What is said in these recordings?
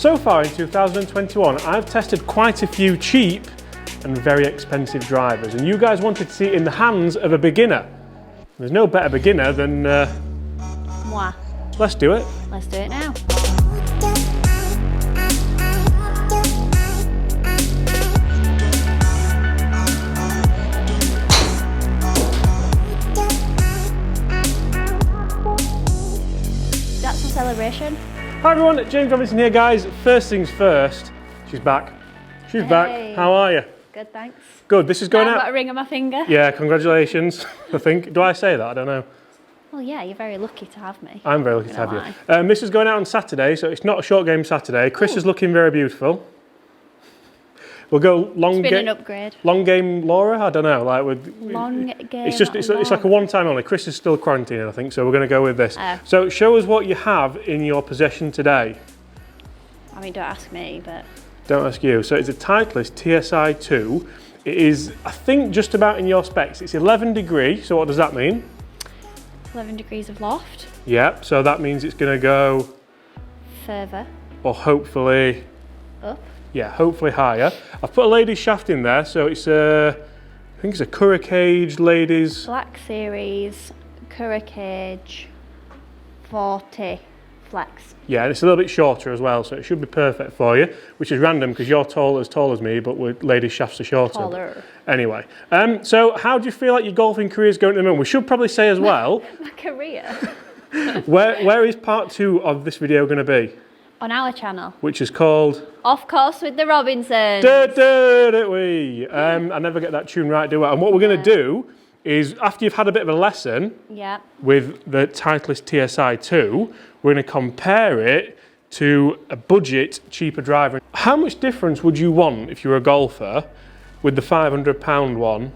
So far in 2021, I've tested quite a few cheap and very expensive drivers, and you guys wanted to see it in the hands of a beginner. There's no better beginner than... Moi. Let's do it. Let's do it now. That's a celebration. Hi everyone, James Robinson here guys. First things first, she's back. She's back. How are you? Good, thanks. Good, this is going I've out. got a ring on my finger. Yeah, congratulations, I think. Do I say that? I don't know. Well, yeah, you're very lucky to have me. I'm very lucky to have you. This is going out on Saturday, so it's not a short game Saturday. Chris is looking very beautiful. We'll go long game. It's been an upgrade. Long game Laura? I don't know. Long game. It's like a one time only. Chris is still quarantining, I think, so we're going to go with this. So show us what you have in your possession today. I mean, don't ask me, but... Don't ask you. So it's a Titleist TSI 2. It is, I think, just about in your specs. It's 11 degrees, so what does that mean? 11 degrees of loft. Yeah, so that means it's going to go... Further. Or hopefully... Up. Yeah, hopefully higher. I've put a ladies shaft in there, so it's a... I think it's a Curra Cage ladies... Black Series, Curra Cage, 40 flex. Yeah, and it's a little bit shorter as well, so it should be perfect for you, which is random because you're tall as me, but ladies shafts are shorter. Taller. Anyway, so how do you feel like your golfing career is going at the moment? We should probably say as well... My career? where is part 2 of this video going to be? On our channel. Which is called... Off Course with the Robinsons. I never get that tune right, do I? And what we're going to do is, after you've had a bit of a lesson with the Titleist TSI 2, we're going to compare it to a budget, cheaper driver. How much difference would you want if you were a golfer with the £500 one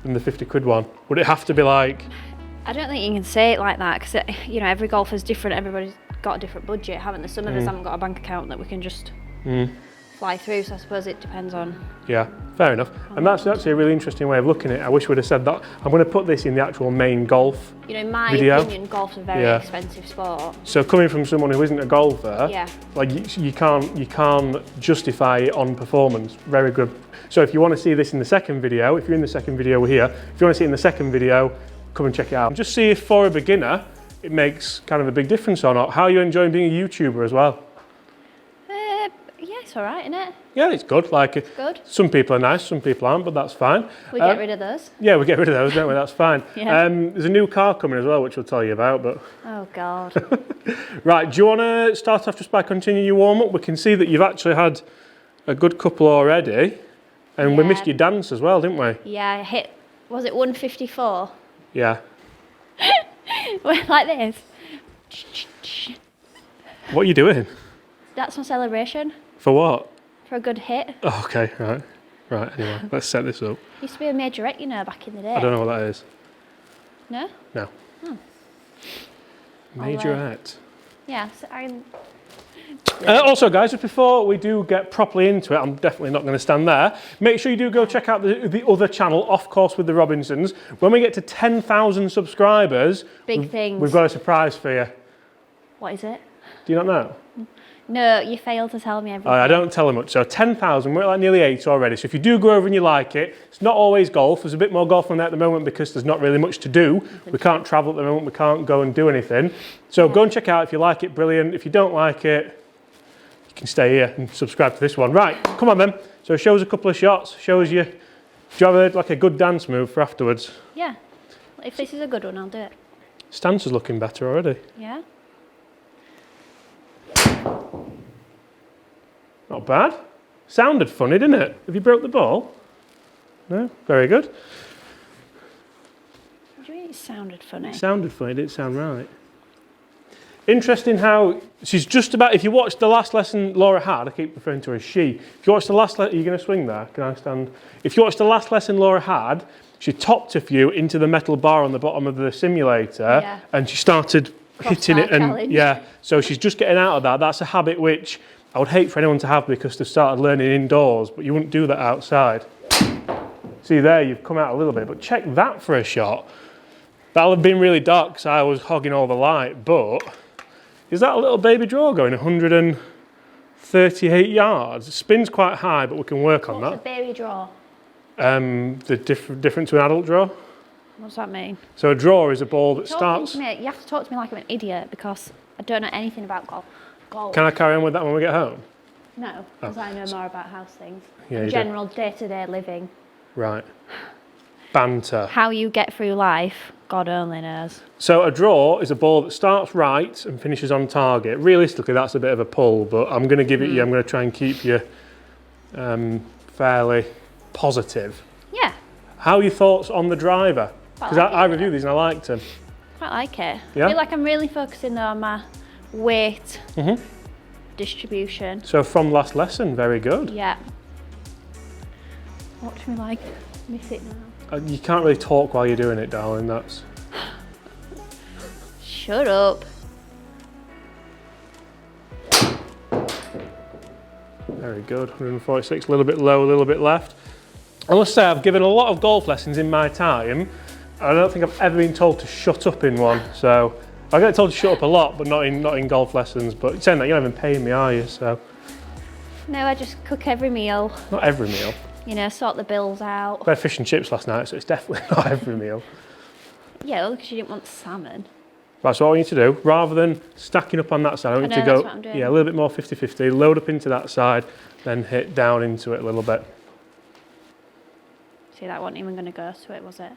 and the 50 quid one? Would it have to be like... I don't think you can say it like that because, you know, every golfer's different. Everybody's got a different budget, haven't they? Some of us haven't got a bank account that we can just fly through, so I suppose it depends on... Yeah, fair enough. And that's actually a really interesting way of looking at it. I wish we'd have said that. I'm going to put this in the actual main golf You know, in my video. opinion, golf's a very expensive sport. So coming from someone who isn't a golfer, like you can't justify it on performance. Very good. So if you want to see this in the second video, if you're in the second video, we're here. If you want to see it in the second video, come and check it out. And just see if for a beginner, it makes kind of a big difference or not. How are you enjoying being a YouTuber as well? Yeah, it's all right, isn't it? Yeah, it's good. Like, it's good. Some people are nice, some people aren't, but that's fine. We get rid of those. Yeah, we get rid of those, don't we? That's fine. There's a new car coming as well, which we'll tell you about. But oh God. Right, do you want to start off just by continuing your warm up? We can see that you've actually had a good couple already, and we missed your dance as well, didn't we? Yeah, I hit. Was it 154? Yeah. Like this. What are you doing? That's my celebration. For what? For a good hit. Oh, okay, right. Right, anyway, let's set this up. Used to be a majorette, you know, back in the day. I don't know what that is. No? No. Oh. Majorette. Yeah, so also guys, just before we do get properly into it, I'm definitely not going to stand there, make sure you do go check out the other channel, Off Course with the Robinsons. When we get to 10,000 subscribers, big things. We've got a surprise for you. What is it? Do you not know? No, you failed to tell me everything. I don't tell them much. So 10,000, we're at like nearly 8 already. So if you do go over and you like it, it's not always golf. There's a bit more golf on there at the moment because there's not really much to do. We can't travel at the moment. We can't go and do anything. So go and check out. If you like it, brilliant. If you don't like it, you can stay here and subscribe to this one. Right, come on then. So show us a couple of shots. Show us do you have like a good dance move for afterwards? Yeah. If this is a good one, I'll do it. Stance is looking better already. Yeah. Not bad. Sounded funny, didn't it? Have you broke the ball? No? Very good. What do you mean it sounded funny? It sounded funny, it didn't sound right. Interesting how she's just about, if you watched the last lesson Laura had, I keep referring to her as she. If you watched the last lesson, are you going to swing there? Can I stand? If you watched the last lesson Laura had, she topped a few into the metal bar on the bottom of the simulator and she started hitting it. And so she's just getting out of that. That's a habit which I would hate for anyone to have because they've started learning indoors, but you wouldn't do that outside. See there, you've come out a little bit, but check that for a shot. That'll have been really dark because I was hogging all the light, but is that a little baby draw going 130 38 yards. Spin's quite high, but we can work on What's that. a baby draw? The difference to an adult draw. What does that mean? So a draw is a ball that Talking starts. to me, you have to talk to me like I'm an idiot because I don't know anything about golf. Can I carry on with that when we get home? No, because I know more about house things. Yeah, And you do. general day-to-day living. Right. Banter. How you get through life, God only knows. So a draw is a ball that starts right and finishes on target. Realistically, that's a bit of a pull, but I'm going to give it you. I'm going to try and keep you fairly positive. Yeah, How are your thoughts on the driver? Because like I it. reviewed these and I liked them. quite like it. Yeah? I feel like I'm really focusing though on my weight distribution. So from last lesson, very good. Yeah. Watch me like miss it now. You can't really talk while you're doing it, darling. That's Shut up. very good. 146, a little bit low, a little bit left. I must say, I've given a lot of golf lessons in my time. I don't think I've ever been told to shut up in one. So I get told to shut up a lot, but not in golf lessons. But saying that, you're not even paying me, are you? So No, I just cook every meal. not every meal. You know, sort the bills out. I had fish and chips last night, so it's definitely not every meal. Yeah, well, because you didn't want salmon. Right, so what I want you to do, rather than stacking up on that side, I want you know, to that's go what I'm doing. a little bit more 50-50, load up into that side, then hit down into it a little bit. See, that wasn't even going to go to it, was it?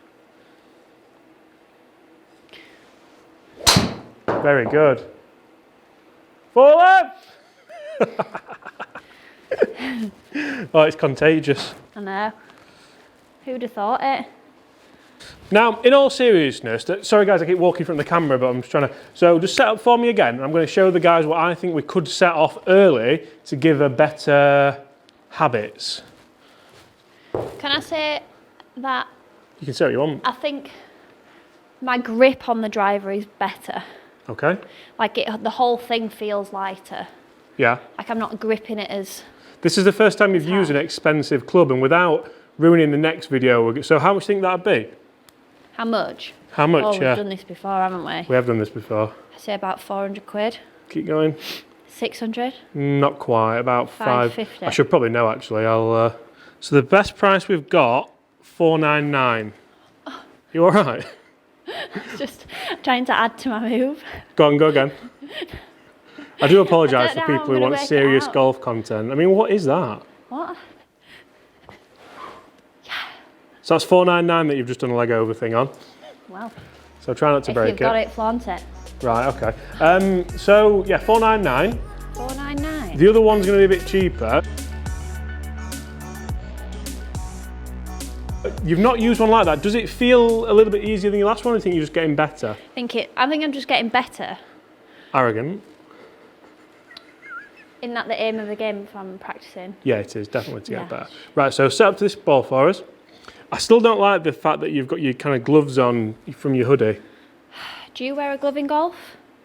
Very good. Forward! Oh, it's contagious. I know. Who'd have thought it? Now, in all seriousness, sorry guys, I keep walking from the camera, but I'm just trying to... So just set up for me again, and I'm going to show the guys what I think we could set off early to give her better habits. Can I say that You can say what you want. I think my grip on the driver is better. Okay. Like the whole thing feels lighter. Yeah. Like I'm not gripping it as... This is the first time you've used an expensive club, and without ruining the next video, so how much do you think that'd be? How much? How much, Oh, we've yeah. done this before, haven't we? We have done this before. I say about 400 quid. Keep going. 600? Not quite, about 550. I should probably know actually. So the best price we've got, $499. You all right? Just trying to add to my move. Go on, go again. I do apologise I for don't know how people I'm who gonna want work it serious out. golf content. I mean, what is that? What? So that's $499 that you've just done a leg over thing on. Well, So try not to if break you've got it. it, flaunt it. Right, okay. So yeah, $499. 499. The other one's going to be a bit cheaper. You've not used one like that. Does it feel a little bit easier than your last one, or do you think you're just getting better? I think I'm just getting better. Arrogant. Isn't that the aim of the game if I'm practicing? Yeah, it is, definitely to get Yeah. better. Right, so set up to this ball for us. I still don't like the fact that you've got your kind of gloves on from your hoodie. Do you wear a glove in golf?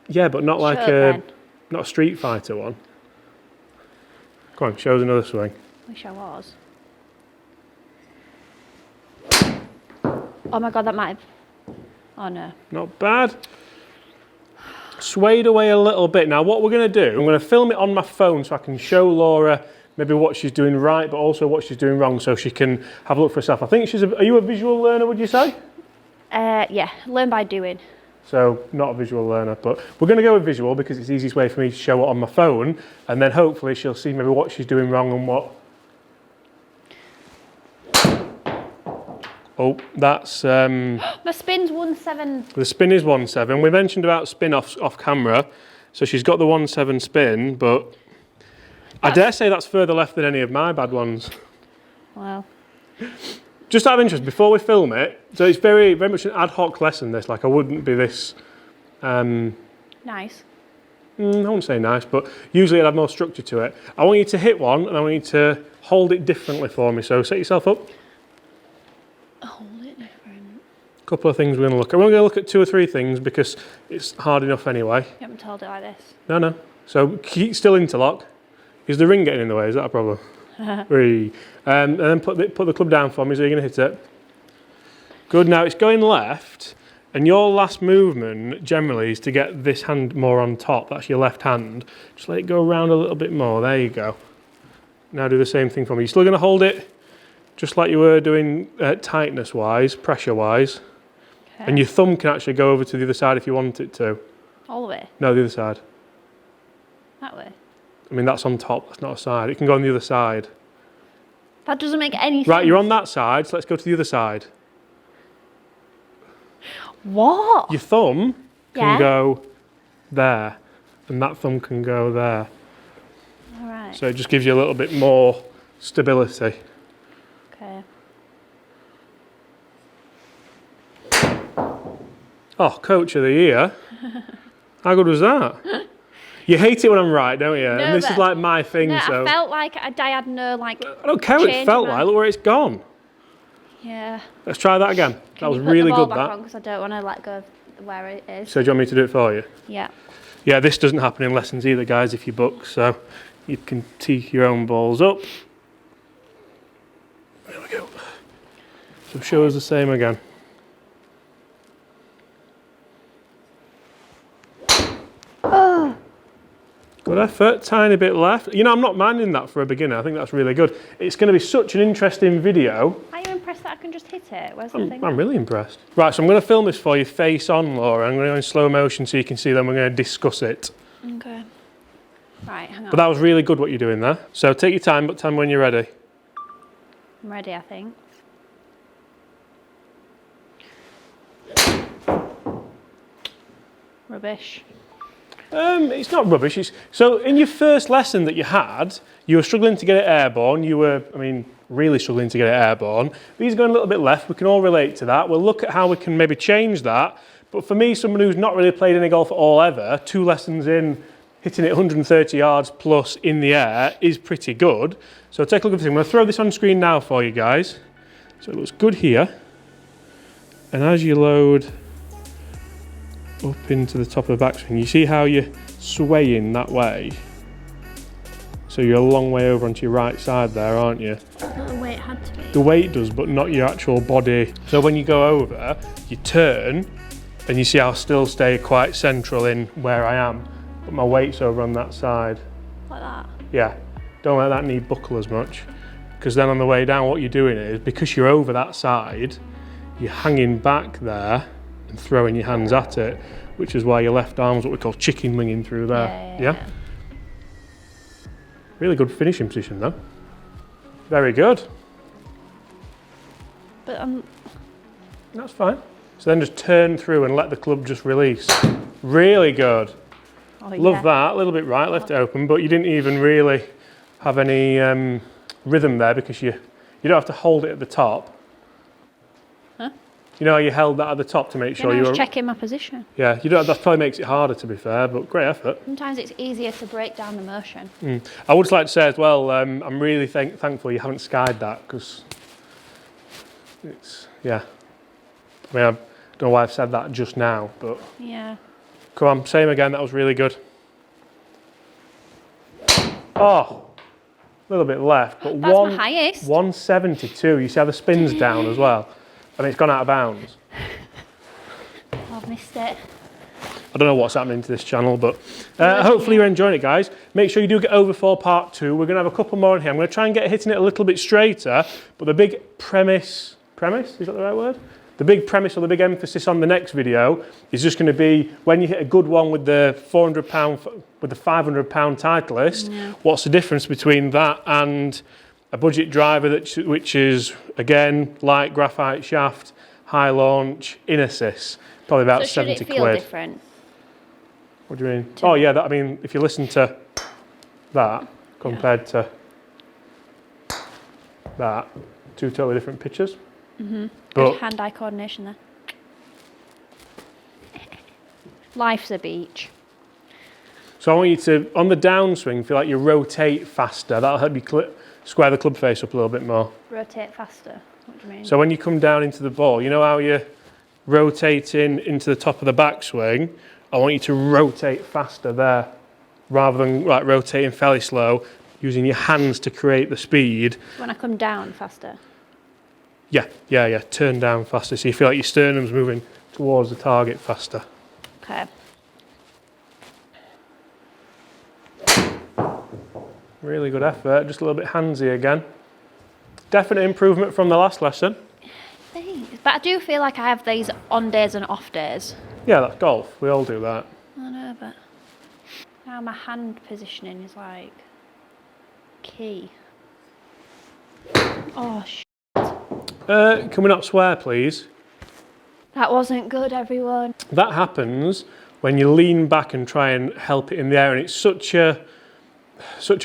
Yeah, but not like Show it not a Street Fighter one. Come on, show us another swing. Wish I was. Oh my god, that might have... Oh no. Not bad. Swayed away a little bit. Now what we're going to do, I'm going to film it on my phone so I can show Laura maybe what she's doing right, but also what she's doing wrong, so she can have a look for herself. I think are you a visual learner, would you say? Yeah, learn by doing. So not a visual learner, but we're going to go with visual because it's the easiest way for me to show it on my phone, and then hopefully she'll see maybe what she's doing wrong and what... Oh, that's... My spin's 1.7. The spin is 1.7. We mentioned about spin off camera, so she's got the 1.7 spin, but I dare say that's further left than any of my bad ones. Well, Just out of interest, before we film it, so it's very, very much an ad hoc lesson, this, like I wouldn't be this... nice. I wouldn't say nice, but usually I'd have more structure to it. I want you to hit one, and I want you to hold it differently for me, so set yourself up. Hold it different. Couple of things we're going to look at. We're going to look at 2 or 3 things because it's hard enough anyway. You haven't told it like this. No. So keep still interlock. Is the ring getting in the way? Is that a problem? Three. And then put the club down for me, so you're going to hit it. Good, now it's going left. And your last movement generally is to get this hand more on top. That's your left hand. Just let it go around a little bit more. There you go. Now do the same thing for me. You're still going to hold it just like you were doing tightness-wise, pressure-wise. Okay. And your thumb can actually go over to the other side if you want it to. All the way? No, the other side. That way? I mean, that's on top. That's not a side. It can go on the other side. That doesn't make any sense. Right, you're on that side, so let's go to the other side. What? Your thumb can Yeah. go there, and that thumb can go there. All right. So it just gives you a little bit more stability. Okay. Oh, coach of the year. How good was that? You hate it when I'm right, don't you? No, and this is but- like my thing, No, so... I felt like I had no, like... I don't care what it change felt my- like. Look where it's gone. Yeah. Let's try that again. That was Can you really put the good, ball back that. on, because I don't want to let go of where it is. So do you want me to do it for you? Yeah. Yeah, this doesn't happen in lessons either, guys, if you book. So you can tee your own balls up. There we go. So show us the same again. Oh. Good effort, tiny bit left. You know, I'm not minding that for a beginner. I think that's really good. It's going to be such an interesting video. Are you impressed that I can just hit it? Where's the thing? I'm really impressed. Right, so I'm going to film this for you face on, Laura. I'm going to go in slow motion so you can see, then we're going to discuss it. Okay. Right, hang on. But that was really good what you're doing there. So take your time, but tell me when you're ready. I'm ready, I think. Rubbish. It's not rubbish. So in your first lesson that you had, you were struggling to get it airborne. You were, really struggling to get it airborne. These are going a little bit left. We can all relate to that. We'll look at how we can maybe change that. But for me, someone who's not really played any golf at all ever, 2 lessons in, hitting it 130 yards plus in the air is pretty good. So take a look at this. I'm going to throw this on screen now for you guys. So it looks good here. And as you load up into the top of the backswing, you see how you're swaying that way? So you're a long way over onto your right side there, aren't you? Not the way it had to be. The weight does, but not your actual body. So when you go over, you turn, and you see I'll still stay quite central in where I am, but my weight's over on that side. Like that? Yeah, don't let that knee buckle as much, because then on the way down what you're doing is, because you're over that side, you're hanging back there and throwing your hands at it, which is why your left arm's what we call chicken winging through there. Yeah? Really good finishing position though. Very good. But That's fine. So then just turn through and let the club just release. Really good. oh, Love yeah. that. A little bit right, left it open, but you didn't even really have any rhythm there because you don't have to hold it at the top. Huh? You know how you held that at the top to make sure I you was were... checking my position. Yeah, you don't. That probably makes it harder to be fair, but great effort. Sometimes it's easier to break down the motion. I would just like to say as well, I'm really thankful you haven't skied that because it's, yeah. I mean, I don't know why I've said that just now, but Yeah. come on, same again, that was really good. Oh, a little bit left, but That's my highest. 172. You see how the spin's down as well? And it's gone out of bounds. I've missed it. I don't know what's happening to this channel, but hopefully you're enjoying it, guys. Make sure you do get over for part 2. We're going to have a couple more in here. I'm going to try and get hitting it a little bit straighter, but the big premise, is that the right word? The big premise or the big emphasis on the next video is just going to be when you hit a good one with the £400, with the £500 Titleist, what's the difference between that and a budget driver which is, again, light graphite shaft, high launch, in assist, probably about So should 70 it feel quid. different? What do you mean? Oh yeah, I mean, if you listen to that compared to that, 2 totally different pitches. But Good hand-eye coordination there. Life's a beach. so I want you to, on the downswing, feel like you rotate faster. That'll help you square the club face up a little bit more. Rotate faster. What do you mean? So when you come down into the ball, you know how you're rotating into the top of the backswing? I want you to rotate faster there, rather than like rotating fairly slow, using your hands to create the speed. When I come down faster. Yeah. Turn down faster, so you feel like your sternum's moving towards the target faster. Okay. Really good effort, just a little bit handsy again. Definite improvement from the last lesson. Thanks. But I do feel like I have these on days and off days. Yeah, that's golf. We all do that. I know, but now my hand positioning is like key. Oh, Can we not swear, please? that wasn't good, everyone. That happens when you lean back and try and help it in the air, and it's such a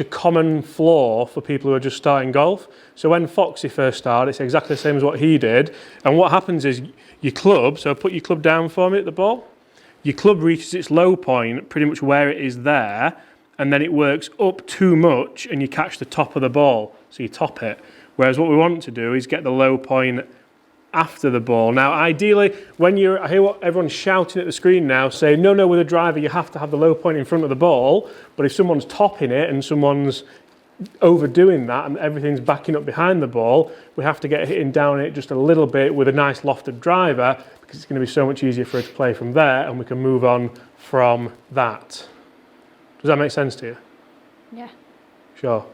common flaw for people who are just starting golf. So when Foxy first started, it's exactly the same as what he did. And what happens is your club, so put your club down for me at the ball, your club reaches its low point pretty much where it is there, and then it works up too much and you catch the top of the ball, so you top it. Whereas what we want to do is get the low point after the ball. Now, ideally, I hear what everyone's shouting at the screen now, saying, no, with a driver, you have to have the low point in front of the ball. But if someone's topping it and someone's overdoing that and everything's backing up behind the ball, we have to get hitting down it just a little bit with a nice lofted driver, because it's going to be so much easier for it to play from there, and we can move on from that. Does that make sense to you? Yeah. Sure.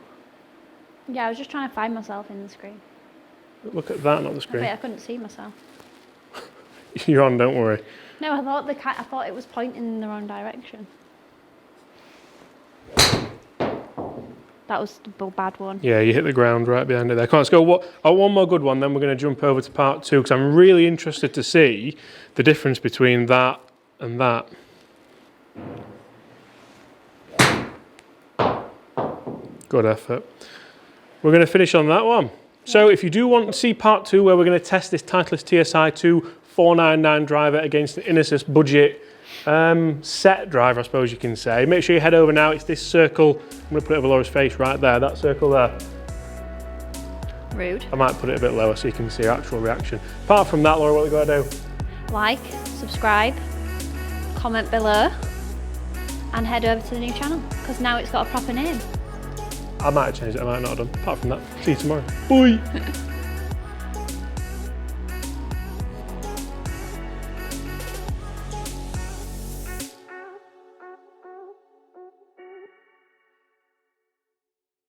Yeah, I was just trying to find myself in the screen. Look at that, not the screen. I couldn't see myself. You're on, don't worry. No, I thought it was pointing in the wrong direction. That was the bad one. Yeah, you hit the ground right behind it there. Come on, let's go. One more good one, then we're going to jump over to part 2, because I'm really interested to see the difference between that and that. Good effort. We're going to finish on that one. So if you do want to see part 2, where we're going to test this Titleist TSI 2 499 driver against an Inesis budget set driver, I suppose you can say, make sure you head over now. It's this circle. I'm going to put it over Laura's face right there, that circle there. Rude. I might put it a bit lower so you can see her actual reaction. Apart from that, Laura, what are we going to do? Like, subscribe, comment below, and head over to the new channel, because now it's got a proper name. I might have changed it, I might not have done. Apart from that, see you tomorrow. Bye!